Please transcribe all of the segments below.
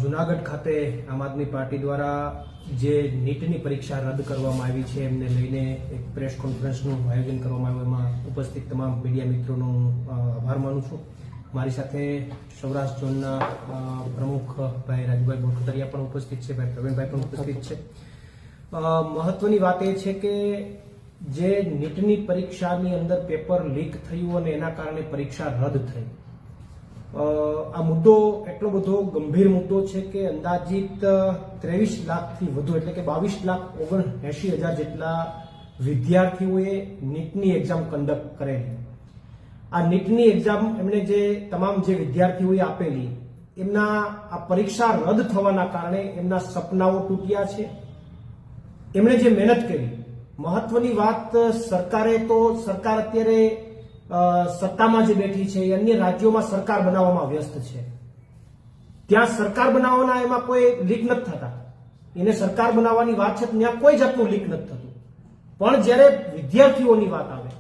જુનાગઢ ખાતે આમ આદમી પાર્ટી દ્વારા જે નીટની પરીક્ષા રદ કરવામાં આવી છે એમને લઈને એક પ્રેસ કોન્ફરન્સનું આયોજન કરવામાં આવ્યું. એમાં ઉપસ્થિત તમામ મીડિયા મિત્રોનો આભાર માનું છું. મારી સાથે સૌરાષ્ટ્ર ઝોનના પ્રમુખ ભાઈ રાજુભાઈ બોરખતરિયા પણ ઉપસ્થિત છે, ભાઈ પ્રવીણભાઈ પણ ઉપસ્થિત છે. મહત્વની વાત એ છે કે જે નીટની પરીક્ષાની અંદર પેપર લીક થયું અને એના કારણે પરીક્ષા રદ થઈ, આ મુદ્દો એટલો બધો ગંભીર મુદ્દો છે કે અંદાજિત 23 લાખથી વધુ એટલે કે 22,79,000 જેટલા વિદ્યાર્થીઓએ નીટની એક્ઝામ કન્ડક્ટ કરેલી. આ નીટની એક્ઝામ એમણે જે તમામ જે વિદ્યાર્થીઓએ આપેલી, એમના આ પરીક્ષા રદ થવાના કારણે એમના સપનાઓ તૂટ્યા છે. એમણે જે મહેનત કરી, મહત્વની વાત, સરકાર અત્યારે સત્તામાં જે બેઠી છે એ અન્ય રાજ્યોમાં સરકાર બનાવવામાં વ્યસ્ત છે. ત્યાં સરકાર બનાવવાના એમાં કોઈ લીક નથી થતા. એને સરકાર બનાવવાની વાત છે, ત્યાં કોઈ જાતનું લીક નથી થતું. પણ જ્યારે વિદ્યાર્થીઓની વાત આવે,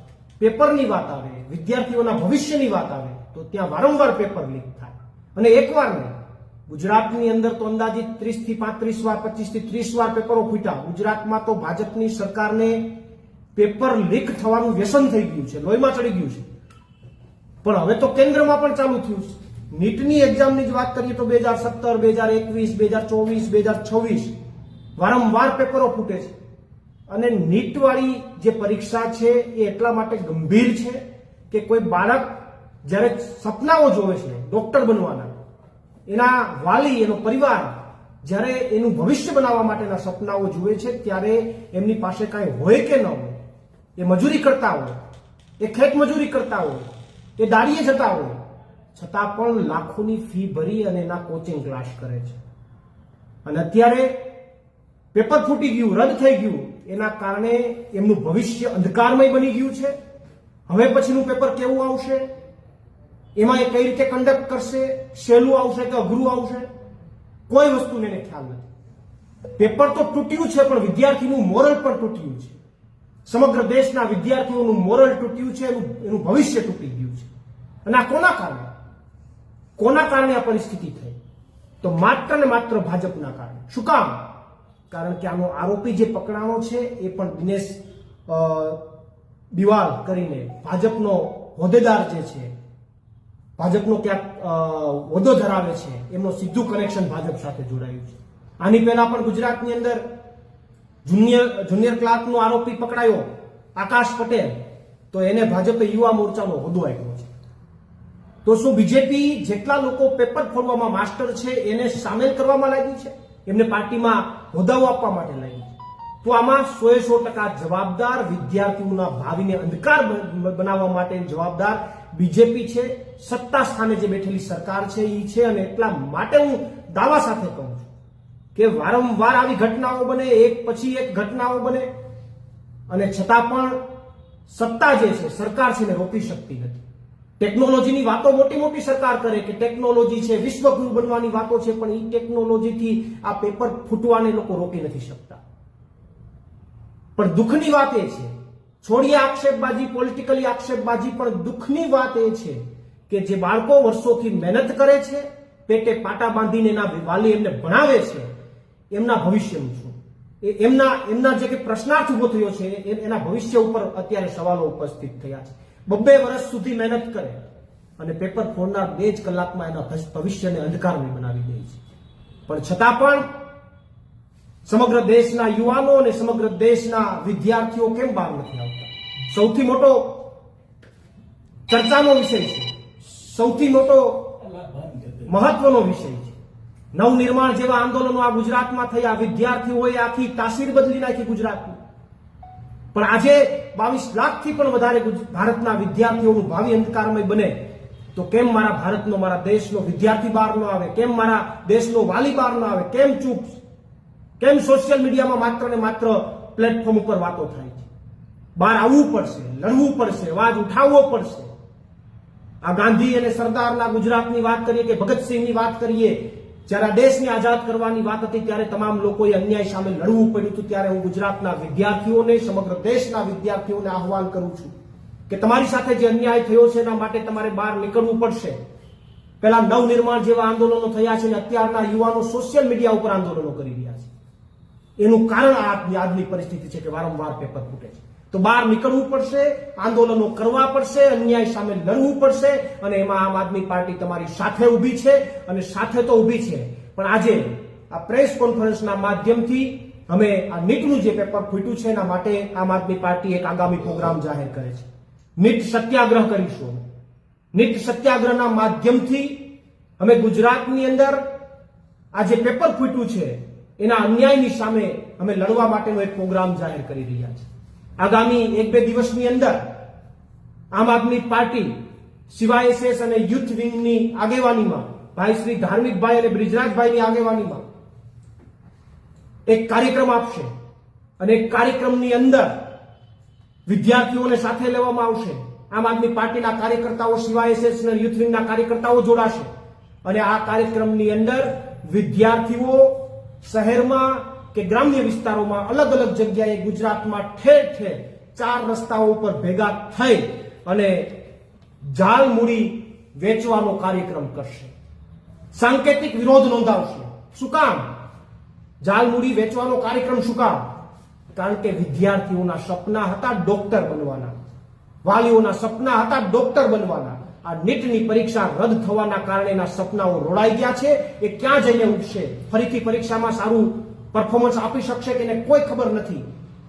પેપરની વાત આવે, વિદ્યાર્થીઓના ભવિષ્યની વાત આવે, તો ત્યાં વારંવાર પેપર લીક થાય. અને એકવાર નહીં, ગુજરાતની અંદર તો અંદાજિત 30 થી 35 વાર, 25 થી 30 વાર પેપરો ફૂટ્યા. ગુજરાતમાં તો ભાજપની સરકારને પેપર લીક થવાનું વ્યસન થઈ ગયું છે, લોહીમાં ચડી ગયું છે. પણ હવે તો કેન્દ્રમાં પણ ચાલુ થયું છે. નીટની એક્ઝામની જ વાત કરીએ તો 2017, 2021, 2024, 2026 વારંવાર પેપરો ફૂટે છે. અને નીટવાળી જે પરીક્ષા છે એ એટલા માટે ગંભીર છે કે કોઈ બાળક જ્યારે સપનાઓ જોવે છે ડોક્ટર બનવાના, એના વાલી, એનો પરિવાર જ્યારે એનું ભવિષ્ય બનાવવા માટેના સપનાઓ જુએ છે, ત્યારે એમની પાસે કાંઈ હોય કે ન હોય, એ મજૂરી કરતા હોય, એ ખેત મજૂરી કરતા હોય, એ દાડીએ જતા હોય, છતાં પણ લાખોની ફી ભરી અને એના કોચિંગ ક્લાસ કરે છે. અને અત્યારે પેપર ફૂટી ગયું, રદ થઈ ગયું, એના કારણે એમનું ભવિષ્ય અંધકારમય બની ગયું છે. હવે પછીનું પેપર કેવું આવશે, એમાં એ કઈ રીતે કન્ડક્ટ કરશે, સહેલું આવશે કે અઘરું આવશે, કોઈ વસ્તુને એને ખ્યાલ નથી. પેપર તો તૂટ્યું છે, પણ વિદ્યાર્થીનું મોરલ પણ તૂટ્યું છે. સમગ્ર દેશના વિદ્યાર્થીઓનું મોરલ તૂટ્યું છે, એનું ભવિષ્ય તૂટી ગયું છે. અને આ કોના કારણે આ પરિસ્થિતિ થઈ? તો માત્ર ને માત્ર ભાજપના કારણે. શું કામ? કારણ કે આનો આરોપી જે પકડાણો છે એ પણ દિનેશ દિવાલ કરીને ભાજપનો હોદ્દેદાર જે છે, ભાજપનો ક્યાંક હોદ્દો ધરાવે છે, એમનું સીધું કનેક્શન ભાજપ સાથે જોડાયું છે. આની પહેલા પણ ગુજરાતની અંદર જુનિયર ક્લાર્કનો આરોપી પકડાયો, આકાશ પટેલ, તો એને ભાજપે યુવા મોરચાનો હોદ્દો આપ્યો છે. તો શું બીજેપી જેટલા લોકો પેપર ફોડવામાં માસ્ટર છે એને સામેલ કરવામાં લાગી છે, એમને પાર્ટીમાં હોદ્દાઓ આપવા માટે લાગી છે? તો આમાં 100% જવાબદાર, વિદ્યાર્થીઓના ભાવિને અંધકાર બનાવવા માટે જવાબદાર બીજેપી છે. સત્તા સ્થાને જે બેઠેલી સરકાર છે એ છે. અને એટલા માટે હું દાવા સાથે કહું છું કે વારંવાર આવી ઘટનાઓ બને, એક પછી એક ઘટનાઓ બને, અને છતાં પણ સત્તા જે છે, સરકાર છે, એને રોકી શકતી નથી. ટેકનોલોજીની વાતો મોટી મોટી સરકાર કરે કે ટેકનોલોજી છે, વિશ્વગુરુ બનવાની વાતો છે, પણ એ ટેકનોલોજીથી આ પેપર ફૂટવાને લોકો રોકી નથી શકતા. પણ દુઃખની વાત એ છે, છોડીએ આક્ષેપબાજી, પોલિટિકલી આક્ષેપબાજી, પણ દુઃખની વાત એ છે કે જે બાળકો વર્ષોથી મહેનત કરે છે, પેટે પાટા બાંધીને એના વાલી એમને ભણાવે છે, એમના ભવિષ્યનું શું? એમના જે કે પ્રશ્નાર્થ ઉભો થયો છે, એના ભવિષ્ય ઉપર અત્યારે સવાલો ઉપસ્થિત થયા છે. 2 વર્ષ સુધી મહેનત કરે અને પેપર ફોડનાર 2 જ કલાકમાં એના ભવિષ્યને અંધકારમય બનાવી દે છે. પણ છતાં પણ સમગ્ર દેશના યુવાનો અને સમગ્ર દેશના વિદ્યાર્થીઓ કેમ બહાર નથી આવતા? સૌથી મોટો ચર્ચાનો વિષય છે, સૌથી મોટો મહત્વનો વિષય છે. નવનિર્માણ જેવા આંદોલનો આ ગુજરાતમાં થયા, વિદ્યાર્થીઓએ આખી તાસીર બદલી નાખી ગુજરાતની. પણ આજે 22 લાખથી પણ વધારે ભારતના વિદ્યાર્થીઓનું ભાવિ અંધકારમય બને, તો કેમ મારા ભારતનો, મારા દેશનો વિદ્યાર્થી બહાર ન આવે? કેમ મારા દેશનો વાલી બહાર ન આવે? કેમ ચૂપ? કેમ સોશિયલ મીડિયામાં માત્ર ને માત્ર પ્લેટફોર્મ ઉપર વાતો થાય છે? બહાર આવવું પડશે, લડવું પડશે, અવાજ ઉઠાવવો પડશે. આ ગાંધી અને સરદારના ગુજરાતની વાત કરીએ કે ભગતસિંહની વાત કરીએ, જ્યારે આ દેશને આઝાદ કરવાની વાત હતી ત્યારે તમામ લોકોએ અન્યાય સામે લડવું પડ્યું હતું. ત્યારે હું ગુજરાતના વિદ્યાર્થીઓને, સમગ્ર દેશના વિદ્યાર્થીઓને આહવાન કરું છું કે તમારી સાથે જે અન્યાય થયો છે એના માટે તમારે બહાર નીકળવું પડશે. પેલા નવનિર્માણ જેવા આંદોલનો થયા છે અને અત્યારના યુવાનો સોશિયલ મીડિયા ઉપર આંદોલનો કરી રહ્યા છે. એનું કારણ આજની પરિસ્થિતિ છે કે વારંવાર પેપર ફૂટે છે. તો બહાર નીકળવું પડશે, આંદોલનો કરવા પડશે, અન્યાય સામે લડવું પડશે અને એમાં આમ આદમી પાર્ટી તમારી સાથે ઊભી છે અને સાથે તો ઊભી છે. પણ આજે આ પ્રેસ કોન્ફરન્સના માધ્યમથી અમે આ નીટનું જે પેપર ફૂટ્યું છે એના માટે આમ આદમી પાર્ટી એક આગામી પ્રોગ્રામ જાહેર કરે છે. નીટ સત્યાગ્રહ કરીશું. નીટ સત્યાગ્રહના માધ્યમથી અમે ગુજરાતની અંદર આ જે પેપર ફૂટ્યું છે એના અન્યાયની સામે અમે લડવા માટેનો એક પ્રોગ્રામ જાહેર કરી રહ્યા છે. આગામી 1-2 દિવસની અંદર આમ આદમી પાર્ટી સીવાયએસએસ અને યુથ વિંગની આગેવાનીમાં ભાઈ શ્રી ધાર્મિકભાઈ અને બ્રિજરાજભાઈની આગેવાનીમાં એક કાર્યક્રમ આપશે અને એક કાર્યક્રમની અંદર વિદ્યાર્થીઓને સાથે લેવામાં આવશે. આમ આદમી પાર્ટીના કાર્યકર્તાઓ, સીવાયએસએસ અને યુથ વિંગના કાર્યકર્તાઓ જોડાશે અને આ કાર્યક્રમની અંદર વિદ્યાર્થીઓ શહેરમાં કે ગ્રામ્ય વિસ્તારોમાં અલગ અલગ જગ્યાએ ગુજરાતમાં ઠેર ઠેર 4 રસ્તાઓ ઉપર ભેગા થઈ અને જાળમૂડી વેચવાનો કાર્યક્રમ કરશે. સાંકેતિક વિરોધ નોંધાવશે. શું કામ જાળમૂડી વેચવાનો કાર્યક્રમ? શું કામ? કારણ કે વિદ્યાર્થીઓના સપના હતા ડોક્ટર બનવાના, વાલીઓના સપના હતા ડોક્ટર બનવાના. આ નીટની પરીક્ષા રદ થવાના કારણે એના સપનાઓ રોડાઈ ગયા છે. એ ક્યાં જઈને ઉઠશે? ફરીથી પરીક્ષામાં સારું પરફોર્મન્સ આપી શકશે કે એને કોઈ ખબર નથી.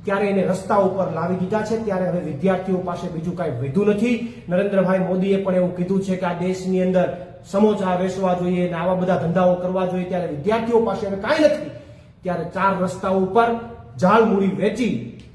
ત્યારે એને રસ્તા ઉપર લાવી દીધા છે. ત્યારે હવે વિદ્યાર્થીઓ પાસે બીજું કાંઈ વધ્યું નથી. નરેન્દ્રભાઈ મોદીએ પણ એવું કીધું છે કે આ દેશની અંદર સમોસા વેચવા જોઈએ ને આવા બધા ધંધાઓ કરવા જોઈએ. ત્યારે વિદ્યાર્થીઓ પાસે હવે કાંઈ નથી. ત્યારે 4 રસ્તાઓ ઉપર જાળમૂડી વેચી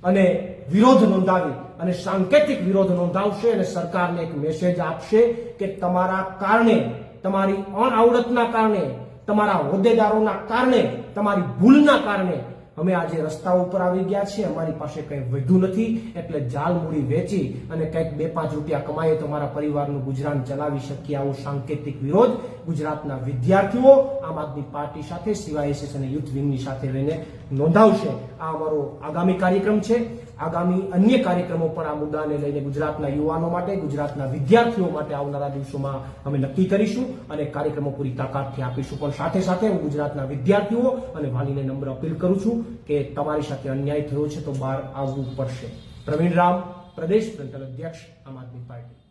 અને વિરોધ નોંધાવી અને સાંકેતિક વિરોધ નોંધાવશે અને સરકારને એક મેસેજ આપશે કે તમારા કારણે, તમારી અણઆવડતના કારણે, તમારા હોદ્દેદારોના કારણે, તમારી ભૂલના કારણે અમે આજે રસ્તા ઉપર આવી ગયા છીએ. અમારી પાસે કંઈ વધ્યું નથી. એટલે જાળમૂડી વેચી અને કંઈક 2-5 રૂપિયા કમાઈએ તો મારા પરિવારનું ગુજરાન ચલાવી શકીએ. આવો સાંકેતિક વિરોધ ગુજરાતના વિદ્યાર્થીઓ આમ આદમી પાર્ટી સાથે, સીવાયએસએસ અને યુથ વિંગની સાથે રહીને નોંધાવશે. આ અમારો આગામી કાર્યક્રમ છે. આગામી અન્ય કાર્યક્રમો પણ આ મુદ્દાને લઈને ગુજરાતના યુવાનો માટે, ગુજરાતના વિદ્યાર્થીઓ માટે આવનારા દિવસોમાં અમે નક્કી કરીશું અને કાર્યક્રમો પૂરી તાકાતથી આપીશું. પણ સાથે સાથે હું ગુજરાતના વિદ્યાર્થીઓ અને વાલીને નમ્ર અપીલ કરું છું કે તમારી સાથે અન્યાય થયો છે તો બહાર આવવું પડશે. પ્રવીણ રામ, પ્રદેશ ફ્રન્ટલ અધ્યક્ષ, આમ આદમી પાર્ટી.